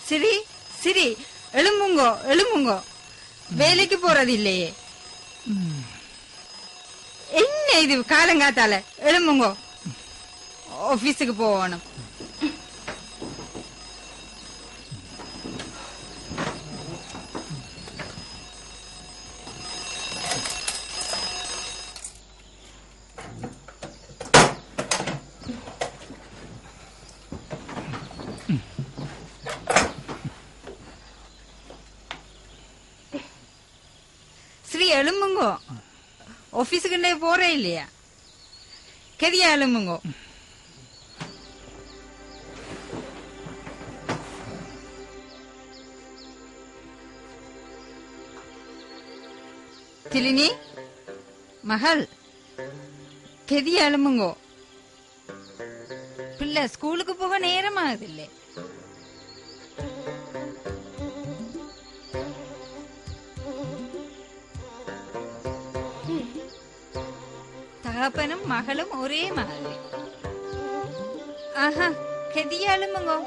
சிரி சிரி எழும்புங்கோ எழும்புங்கோ, வேலைக்கு போறது இல்லையே. என்ன இது காலங்காத்தால? எழும்புங்கோ, ஆபீஸுக்கு போகணும். ஸ்ரீ எழும்புங்கோ, ஆபீஸுக்கு போறே இல்லையா? கெதியா எழும்புங்கோ. திலினி மகள், கெதியா எழும்புங்கோ. பிள்ளை ஸ்கூலுக்கு போக நேரமாகுது இல்லை? தகப்பனும் மகளும் ஒரே மாதிரி. ஆஹா, கெதியா எழும்புங்கோ.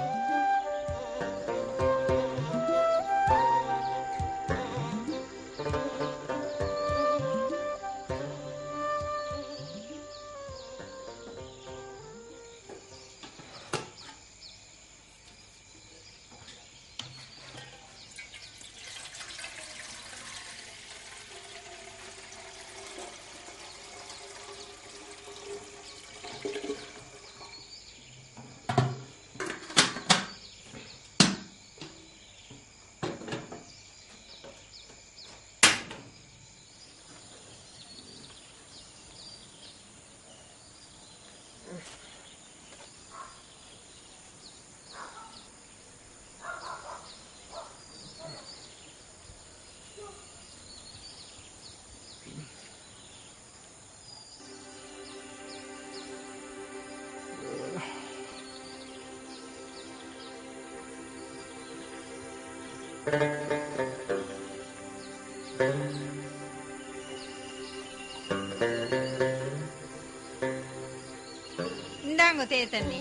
இந்தாங்க தே தண்ணி.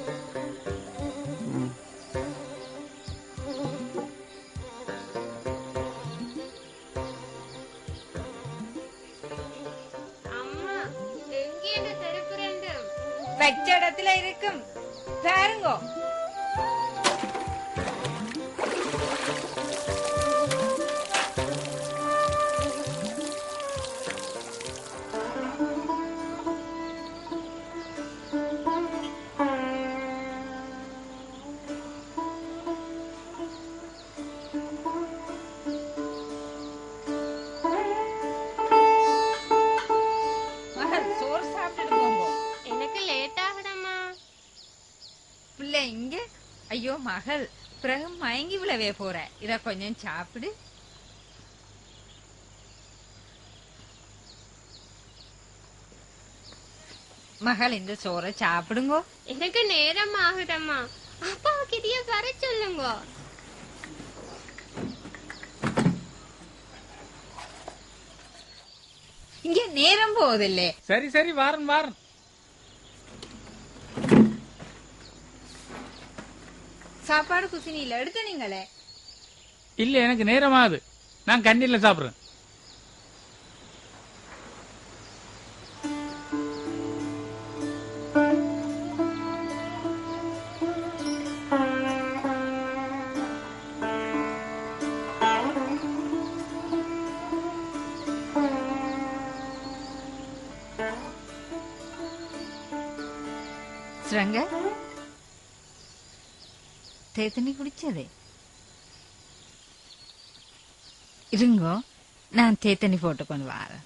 வச்ச இடத்துல இருக்கும் பாருங்கோ. இங்க ஐயோ மகள், பிறகு மயங்கி விழவே போற. இத கொஞ்சம் சாப்பிடு. மகள், இந்த சோறை சாப்பிடுங்கோ. எனக்கு நேரம் ஆகுதம்மா. அப்பா கிட்ட வர சொல்லுங்க. இங்க நேரம் போகுதில்லே. சரி சரி, வாரன் வாரன். சாப்பாடு குசினியில எடுத்து நீங்களே. இல்ல, எனக்கு நேரமாகுது. நான் கண்ணில சாப்பிடுறேன். ஸ்ரங்க தேத்தனி குடிச்சதே இருங்கோ, நான் தேத்தனி போட்டு கொண்டு வரேன்.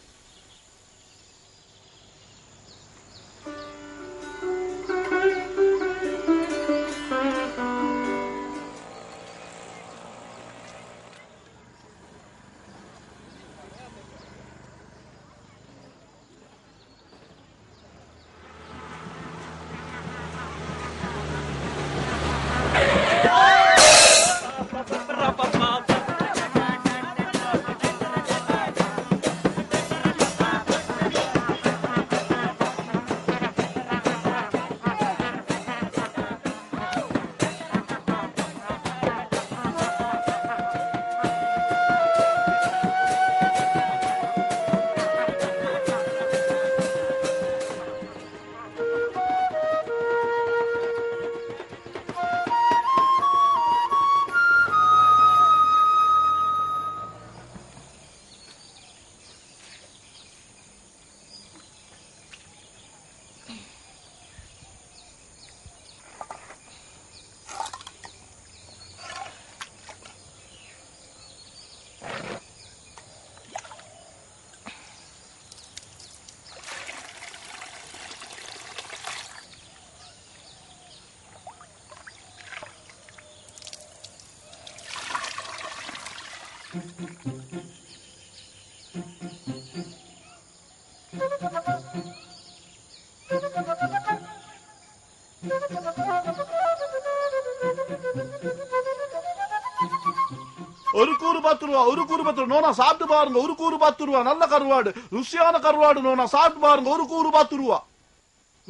ஒரு கூறு 10 ரூபா, ஒரு கூறு 10 ரூபா. நோனா சாப்பிட்டு பாருங்க, ஒரு கூறு 10 ரூபா. நல்ல கருவாடு, ருசியான கருவாடு. நோனா சாப்பிட்டு பாருங்க, ஒரு கூறு 10 ரூபா.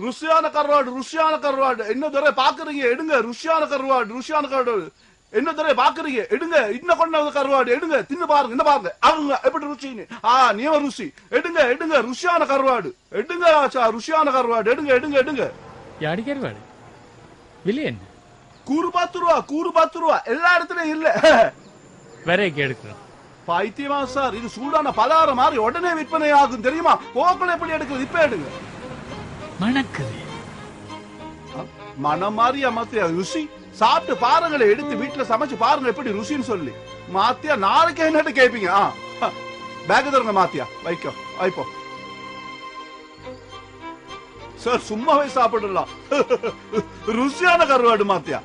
ருசியான கருவாடு, ருசியான கருவாடு. என்ன தடவை பாக்குறீங்க? எடுங்க. ருசியான கருவாடு, ருசியான கருவாடு. என்ன தடவை பாக்குறீங்க? எடுங்க. இன்னும் கொண்டாவது கருவாடு எடுங்க, தின்னு பாருங்க. இந்த பாருங்க, அவங்க எப்படி ருசின்னு. நீ ருசி. எடுங்க, எடுங்க. ருசியான கருவாடு எடுங்க. ருசியான கருவாடு எடுங்க, எடுங்க, எடுங்க. யாடி கருவாடு விலை என்ன? கூறு 10 ரூபா, கூறு 10 ரூபா. எல்லா இடத்துலயும் இல்ல. வரைக்கு எடுக்கிறோம். பைத்தியமா சார், இது சூடான பலகாரம் மாதிரி உடனே விற்பனை ஆகும் தெரியுமா? போக்கள் எப்படி எடுக்கிறது? இப்ப எடுங்க. மணக்குது. மனம் மாதிரியா மாத்தியா ருசி? சாப்பிட்டு பாருங்களே, எடுத்து வீட்டுல சமைச்சு பாருங்க எப்படி ருசின்னு சொல்லி. மாத்தியா நாளைக்கு என்னட்டு கேப்பீங்க. பேக் தருங்க மாத்தியா. வைக்கோ, வைப்போம் சார். சும்மாவே சாப்பிடலாம். ருசியான கருவாடு மாத்தியா.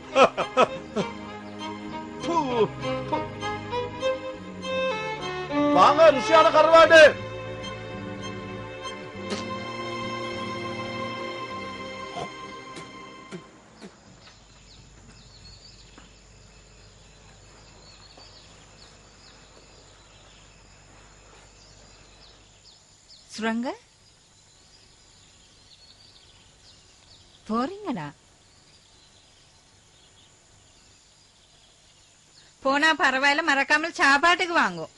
வாங்க, ருசியான கருவாடு. சுரங்க போறீங்களா? போனா பரவாயில்ல, மறக்காமல் சாப்பாட்டுக்கு வாங்கோ.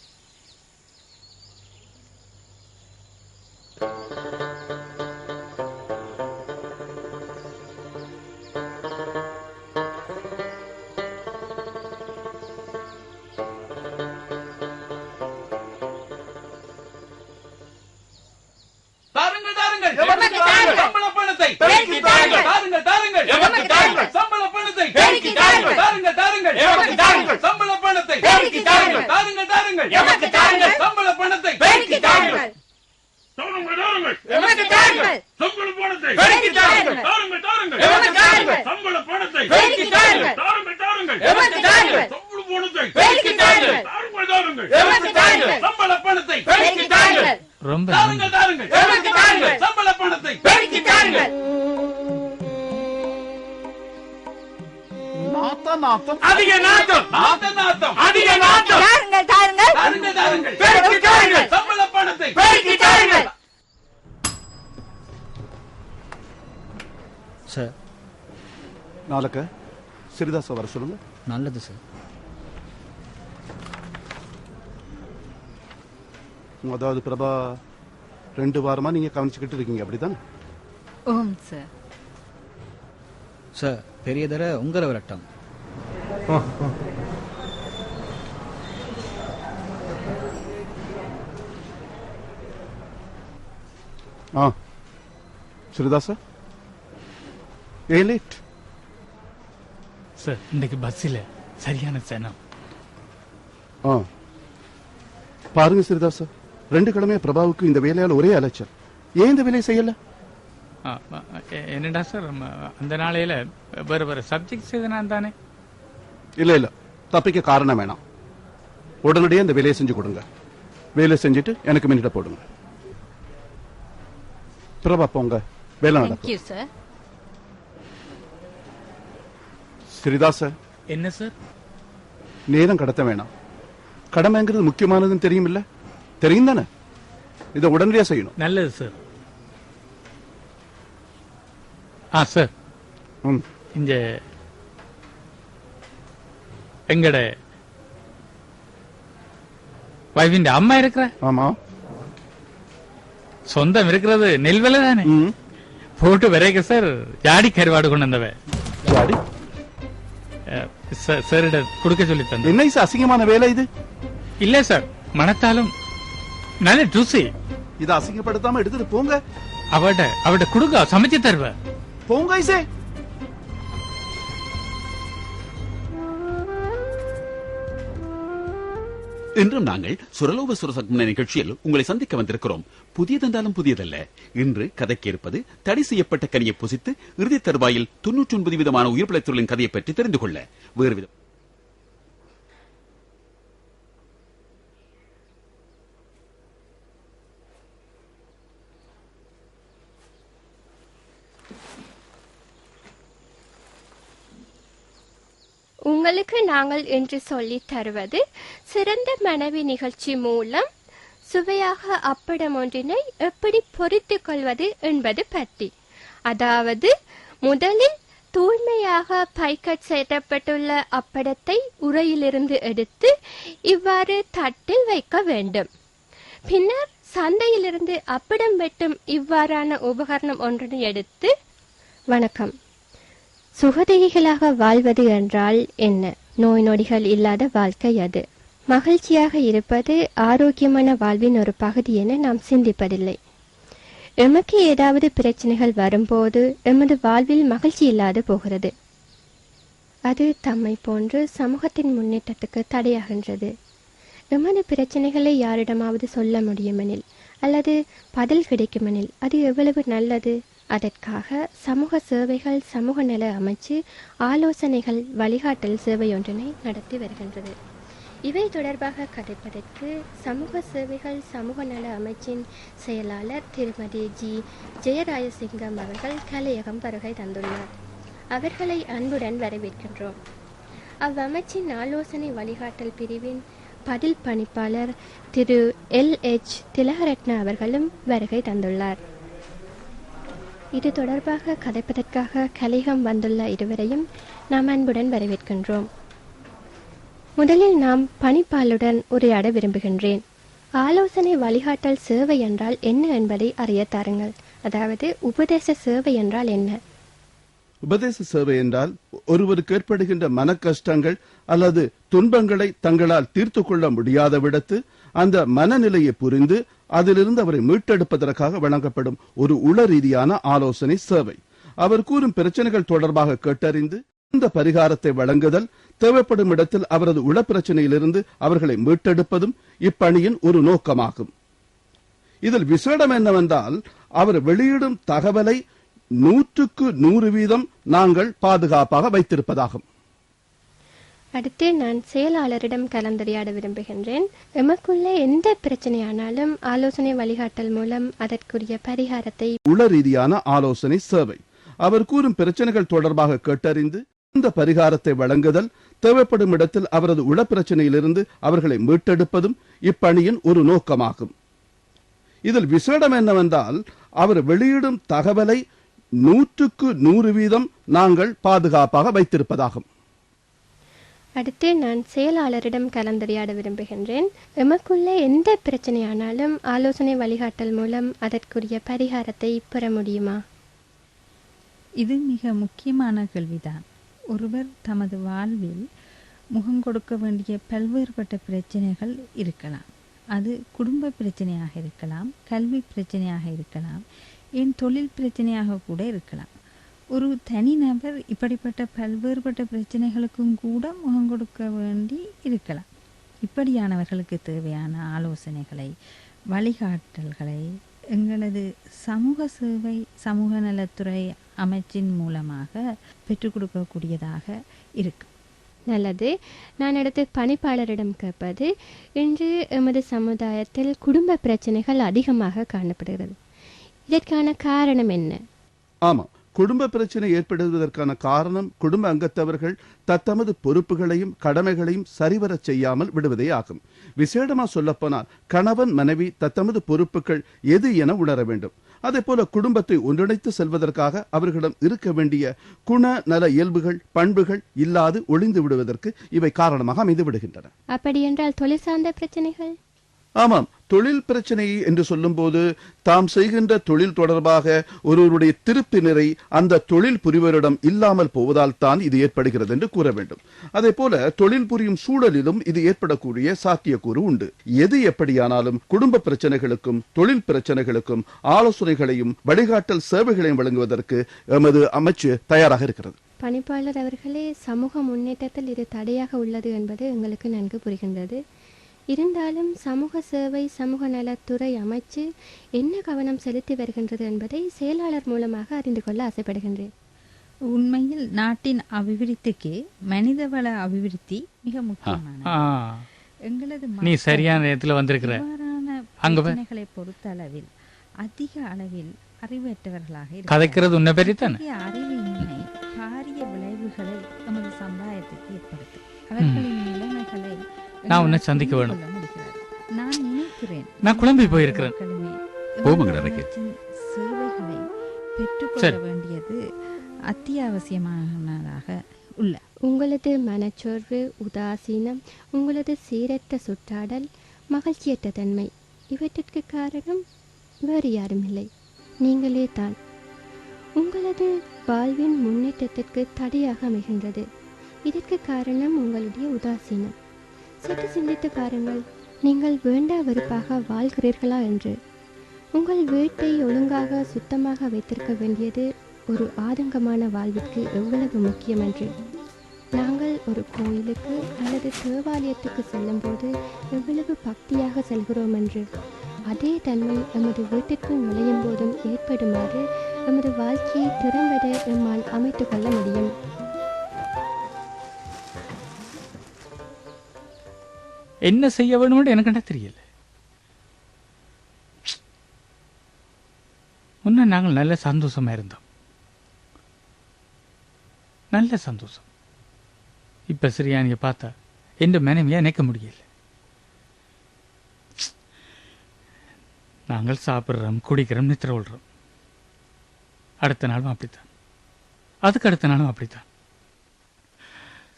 ரொம்ப நாத்தம், அதிக நாத்தம், அதிக நாத்தம். தாருங்கள், தாருங்கள். பெருக்கி தாருங்கள். சம்பள பணத்தை பெருக்கி தாருங்கள். சார், நாளைக்கு சிறிதாச வர சொல்லுங்க. நல்லது சார். அதாவது பிரபா 2 வாரமா நீங்க கவனிச்சுக்கிட்டு இருக்கீங்க, அப்படித்தானே? ஓம் சார். சார், பெரிய தர உங்களை விரட்டம். ஸ்ரீதாஸ் ஏன் லேட்? சார் இன்னைக்கு பஸ்ஸில் சரியான சனம். பாருங்க ஸ்ரீதாஸ், 2 கிழமையா பிரபாவுக்கு இந்த வேலையால் ஒரே அலைச்சல். ஏன் இந்த வேலையை செய்யல? என்னடா சார், அந்த நாளையில வேற வேற சப்ஜெக்ட்ஸ் எதுனா தானே? இல்ல தப்பிக்க காரணம் வேணாம். உடனடியே இந்த வேலையை செஞ்சு கொடுங்க. வேலை செஞ்சுட்டு எனக்கு மினிட்ட போடுங்க. பிரபா போங்க, வேலை நடக்கும். சார். ஸ்ரீதாஸ், என்ன சார்? நேரம் கடத்த வேணாம். கடமைங்கிறது முக்கியமானதுன்னு தெரியும் இல்ல? தெரியும் தானே? இதை உடனடியா செய்யணும். நல்லது சார். சார், இந்த எங்கட வைஃபின் அம்மா இருக்கிற ஆமா சொந்தம் இருக்கிறது நெல்வேலை தானே? போட்டு விரைக்க சார் ஜாடி கருவாடு கொண்டு வந்தவ ஜாடி சார் கொடுக்க சொல்லி தந்த. என்ன அசிங்கமான வேலை இது? இல்ல சார், மனத்தாலும் நல்ல ருசி. இதை அசிங்கப்படுத்தாம எடுத்துட்டு போங்க. அவட கொடுக்க சமைச்சு தருவ. போங்க ஐசே. இன்றும் நாங்கள் சுரலோக சுரசக்மன நிகழ்ச்சியில் உங்களை சந்திக்க வந்திருக்கிறோம். புதியதென்றாலும் புதியதல்ல. இன்று கதைக்கு இருப்பது தடை செய்யப்பட்ட கனியை புசித்து இறுதி தருவாயில் 99 விதமான உயிர் பிழைத்தவர்களின் கதையை பற்றி தெரிந்து கொள்ள வேறு விதம். உங்களுக்கு நாங்கள் என்று சொல்லி தருவது சிறந்த மனைவி நிகழ்ச்சி மூலம் சுவையாக அப்படம் ஒன்றினை எப்படி பொரித்துக் கொள்வது என்பது பற்றி. அதாவது முதலில் தூய்மையாக பைக்கட் செய்யப்பட்டுள்ள அப்படத்தை உரையிலிருந்து எடுத்து இவ்வாறு தட்டில் வைக்க வேண்டும். பின்னர் சந்தையிலிருந்து அப்படம் வெட்டும் இவ்வாறான உபகரணம் ஒன்றினை எடுத்து, வணக்கம், சுகதேகிகளாக வாழ்வது என்றால் என்ன? நோய் நொடிகள் இல்லாத வாழ்க்கை அது. மகிழ்ச்சியாக இருப்பது ஆரோக்கியமான வாழ்வின் ஒரு பகுதி என நாம் சிந்திப்பதில்லை. எமக்கு ஏதாவது பிரச்சனைகள் வரும்போது எமது வாழ்வில் மகிழ்ச்சி இல்லாது போகிறது. அது தம்மை போன்று சமூகத்தின் முன்னேற்றத்துக்கு தடையாகின்றது. எமது பிரச்சனைகளை யாரிடமாவது சொல்ல முடியுமெனில் அல்லது பதில் கிடைக்குமெனில் அது எவ்வளவு நல்லது. அதற்காக சமூக சேவைகள், சமூக நல அமைச்சு ஆலோசனைகள், வழிகாட்டல் சேவை ஒன்றினை நடத்தி வருகின்றது. இவை தொடர்பாக கதைப்பதற்கு சமூக சேவைகள் சமூக நல அமைச்சின் செயலாளர் திருமதி ஜி ஜெயராயசிங்கம் அவர்கள் கலையகம் வருகை தந்துள்ளார். அவர்களை அன்புடன் வரவேற்கின்றோம். அவ்வமைச்சின் ஆலோசனை வழிகாட்டல் பிரிவின் பதில் பணிப்பாளர் திரு LH திலகரட்ன அவர்களும் வருகை தந்துள்ளார். இது தொடர்பாக கதைப்பதற்காக கலையகம் வந்துள்ள இருவரையும் நாம் அன்புடன் வரவேற்கின்றோம். முதலில் நாம் பணிப்பாளருடன் உரையாட விரும்புகின்றேன். ஆலோசனை வழிகாட்டல் சேவை என்றால் என்ன என்பதை அறிய தாருங்கள். அதாவது உபதேச சேவை என்றால் என்ன? உபதேச சேவை என்றால் ஒருவருக்கு ஏற்படுகின்ற மன கஷ்டங்கள் அல்லது துன்பங்களை தங்களால் தீர்த்து கொள்ள முடியாத விடத்து அந்த மனநிலையை புரிந்து அதிலிருந்து அவரை மீட்டெடுப்பதற்காக வழங்கப்படும் ஒரு உள ரீதியான ஆலோசனை சேவை. அவர் கூறும் பிரச்சனைகள் தொடர்பாக கேட்டறிந்து இந்த பரிகாரத்தை வழங்குதல், தேவைப்படும் இடத்தில் அவரது உள பிரச்சனையிலிருந்து அவர்களை மீட்டெடுப்பதும் இப்பணியின் ஒரு நோக்கமாகும். இதில் விசேடம் என்னவென்றால், அவர் வெளியிடும் தகவலை 100க்கு 100% நாங்கள் பாதுகாப்பாக வைத்திருப்பதாகும். அடுத்து நான் செயலாளரிடம் கலந்துரையாட விரும்புகின்றேன். எமக்குள்ள எந்த பிரச்சனையானாலும் ஆலோசனை வழிகாட்டல் மூலம் அதற்குரிய பரிகாரத்தை உள ரீதியான ஆலோசனை சேவை. அவர் கூறும் பிரச்சனைகள் தொடர்பாக கேட்டறிந்து இந்த பரிகாரத்தை வழங்குதல், தேவைப்படும் இடத்தில் அவரது உள பிரச்சனையிலிருந்து அவர்களை மீட்டெடுப்பதும் இப்பணியின் ஒரு நோக்கமாகும். இதில் விசேடம் என்னவென்றால், அவர் வெளியிடும் தகவலை 100க்கு 100% நாங்கள் பாதுகாப்பாக வைத்திருப்பதாகும். அடுத்து நான் செயலாளரிடம் கலந்துரையாட விரும்புகின்றேன். எமக்குள்ள எந்த பிரச்சனையானாலும் ஆலோசனை வழிகாட்டல் மூலம் அதற்குரிய பரிகாரத்தை பெற முடியுமா? இது மிக முக்கியமான கேள்விதான். ஒருவர் தமது வாழ்வில் முகம் கொடுக்க வேண்டிய பல்வேறுபட்ட பிரச்சனைகள் இருக்கலாம். அது குடும்ப பிரச்சனையாக இருக்கலாம், கல்வி பிரச்சனையாக இருக்கலாம், ஏன் தொழில் பிரச்சனையாக கூட இருக்கலாம். ஒரு தனிநபர் இப்படிப்பட்ட பல்வேறுபட்ட பிரச்சனைகளுக்கும் கூட முகம் கொடுக்க வேண்டி இருக்கலாம். இப்படியானவர்களுக்கு தேவையான ஆலோசனைகளை, வழிகாட்டல்களை எங்களது சமூக சேவை சமூக நலத்துறை அமைச்சின் மூலமாக பெற்றுக் கொடுக்கக்கூடியதாக இருக்கு. நல்லது. நான் அடுத்து பணிப்பாளரிடம் கேட்பது, இன்று எமது சமுதாயத்தில் குடும்ப பிரச்சனைகள் அதிகமாக காணப்படுகிறது. இதற்கான காரணம் என்ன? ஆமா, குடும்ப பிரச்சனை ஏற்படுவதற்கான காரணம் குடும்ப அங்கத்தவர்கள் தத்தமது பொறுப்புகளையும் கடமைகளையும் சரிவர செய்யாமல் விடுவதே ஆகும். விசேடமா சொல்லப்போனால் கணவன் மனைவி தத்தமது பொறுப்புகள் எது என உணர வேண்டும். அதே போல குடும்பத்தை ஒன்றிணைத்து செல்வதற்காக அவர்களிடம் இருக்க வேண்டிய குண நல இயல்புகள் பண்புகள் இல்லாது ஒளிந்து விடுவதற்கு இவை காரணமாக அமைந்து விடுகின்றன. அப்படி என்றால் தொழில் சார்ந்த பிரச்சனைகள்? ஆமாம், தொழில் பிரச்சனை என்று சொல்லும் போது தாம் செய்கின்ற தொழில் தொடர்பாக ஒருவருடைய திருப்தி நிறை அந்த தொழில் புரிவரிடம் இல்லாமல் போவதால் தான் இது ஏற்படுகிறது என்று கூற வேண்டும். அதே போல தொழில் புரியும் சூழலிலும் இது ஏற்படக்கூடிய சாத்தியக்கூறு உண்டு. எது எப்படியானாலும் குடும்ப பிரச்சனைகளுக்கும் தொழில் பிரச்சனைகளுக்கும் ஆலோசனைகளையும் வழிகாட்டல் சேவைகளையும் வழங்குவதற்கு எமது அமைச்சு தயாராக இருக்கிறது. பணிப்பாளர் அவர்களே, சமூக முன்னேற்றத்தில் இது தடையாக உள்ளது என்பது எங்களுக்கு நன்கு புரிகின்றது. இருந்தாலும் சமூக சேவை சமூக நலத்துறை அமைச்சு என்ன கவனம் செலுத்தி வருகின்றது என்பதை செயலாளர் மூலமாக அறிந்து கொள்ள ஆசைப்படுகின்றேன். உண்மையில் நாட்டின் அபிவிருத்திக்கு மனிதவள அபிவிருத்தி மிக முக்கியமானது. எங்களது நீ சரியான நேரத்துல வந்திருக்கிற. பிரச்சனைகளை பொறுத்த அளவில் அதிக அளவில் அறிவற்றவர்களாக கதைக்கிறது உன்னை பெரியதானே. அறிவின்மை பாரிய விளைவுகளை நமது சமுதாயத்துக்கு ஏற்படுத்தும். அவர்களின் நிலைமைகளை நான் உன்னை சந்திக்க வேணும். நான் நினைக்கிறேன், நான் குழம்பி போயிருக்கிறேன். சேவைகளை பெற்றுக்கொள்ள வேண்டியது அத்தியாவசியமானதாக உள்ள. உங்களது மனச்சோர்வு, உதாசீனம், உங்களது சீரற்ற சுற்றாடல், மகிழ்ச்சியற்ற தன்மை இவற்றிற்கு காரணம் வேறு யாரும் இல்லை, நீங்களே தான். உங்களது வாழ்வின் முன்னேற்றத்திற்கு தடையாக அமைகின்றது. இதற்கு காரணம் உங்களுடைய உதாசீனம். சற்று சிந்தித்து பாருங்கள், நீங்கள் வேண்டா வெறுப்பாக வாழ்கிறீர்களா என்று. உங்கள் வீட்டை ஒழுங்காக சுத்தமாக வைத்திருக்க வேண்டியது ஒரு ஆதங்கமான வாழ்விற்கு எவ்வளவு முக்கியம் என்று. நாங்கள் ஒரு கோயிலுக்கு அல்லது தேவாலயத்துக்கு செல்லும்போது எவ்வளவு பக்தியாக செல்கிறோம் என்று, அதே தன்மை எமது வீட்டிற்குள் நுழையும் போதும் ஏற்படுமாறு எமது வாழ்க்கையை திறம்பட எம்மால் அமைத்து கொள்ள முடியும். என்ன செய்ய வேணும்னு எனக்கு என்ன தெரியல. முன்ன நாங்கள் நல்ல சந்தோஷமா இருந்தோம், நல்ல சந்தோஷம். இப்ப சரியானிய பார்த்தா எந்த மனைவியா நினைக்க முடியல. நாங்கள் சாப்பிட்றோம், குடிக்கிறோம், நித்திர கொள்றோம். அடுத்த நாளும் அப்படித்தான், அதுக்கு அடுத்த நாளும் அப்படித்தான்.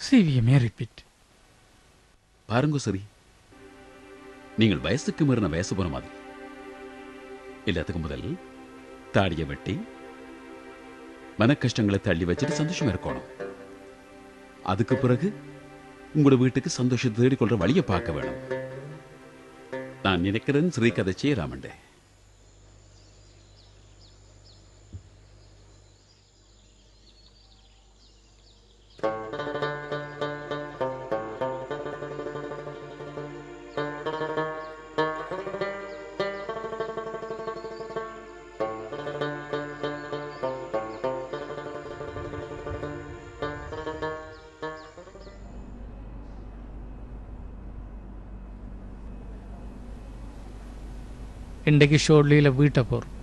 சிவியமே ரிப்பீட். பாருங்க சரி, நீங்கள் வயசுக்கு மீறின வயசு போன மாதிரி. எல்லாத்துக்கு முதல் தாடியை வெட்டி மன கஷ்டங்களை தள்ளி வச்சுட்டு சந்தோஷமா இருக்கணும். அதுக்கு பிறகு உங்களோட வீட்டுக்கு சந்தோஷத்தை தேடிக்கொள்ற வழியை பார்க்க வேணும். நான் நினைக்கிறேன் ஸ்ரீ கதை செய்யலாமண்டே. இன்றைக்கு ஷோர்லியில் வீட்டை போகிறோம்.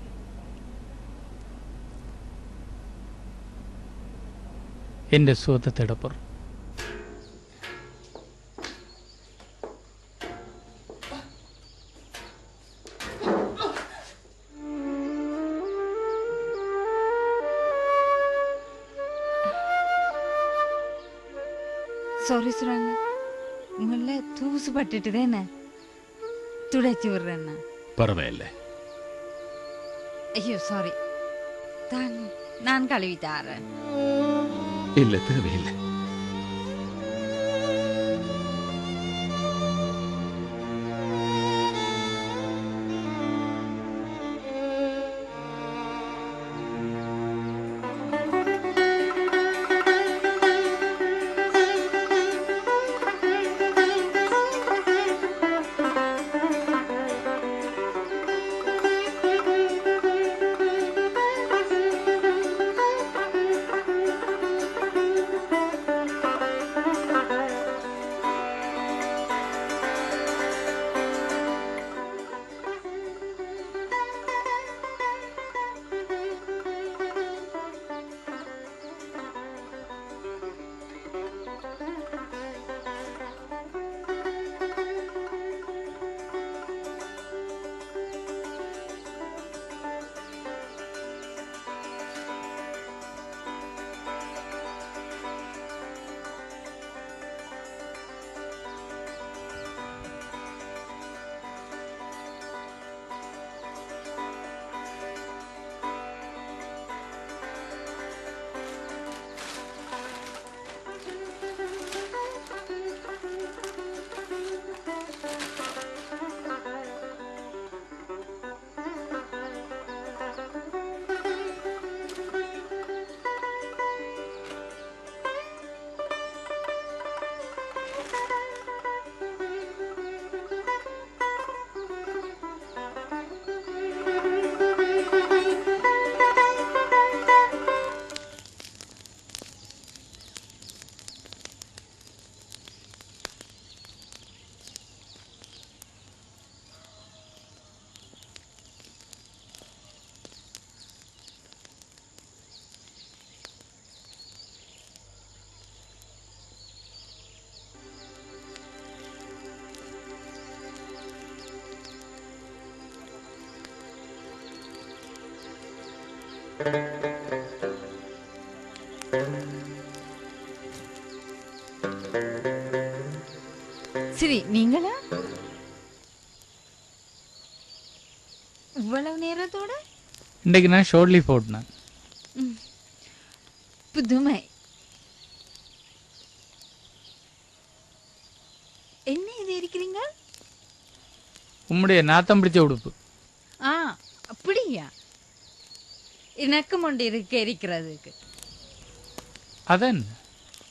எந்த சுகத்தை தேட போகிறோம். சாரி சுராங்க, உங்கள தூசு பட்டுட்டு தானே துடைச்சி விடுறேன்னா. பரவாயில்ல. ஐயோ சாரி, நான் கழுவி தாரேன். இல்ல, தேவையில்லை. சரி, நீங்களா இவ்வளவு நேரத்தோட? இன்றைக்கு நான் ஷோர்ட் லீவ் போட்டேன். புதுமை. என்ன இது இருக்கிறீங்க? உம்முடைய நாத்தம் பிடிச்ச உடுப்பு. ஆ, அப்படியா? எனக்கும் ஒன்று இருக்கிறதுக்கு. அதன்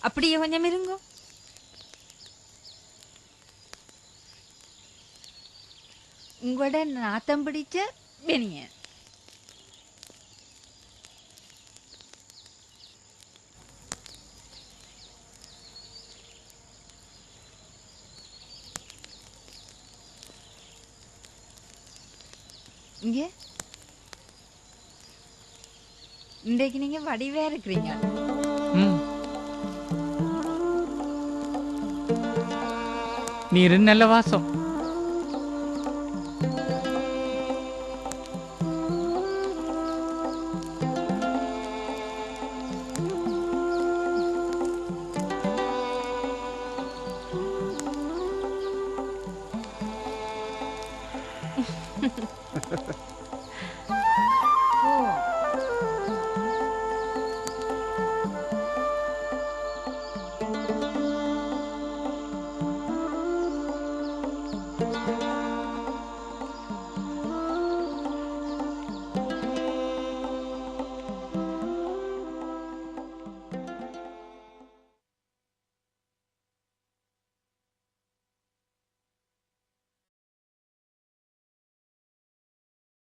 அப்படியே கொஞ்சம் இருங்கோ. உங்களோட நாத்தம் பிடிச்ச பெனியன். இங்க இன்றைக்கு நீங்க வடிவா இருக்கிறீங்க. நீர் நல்ல வாசம்.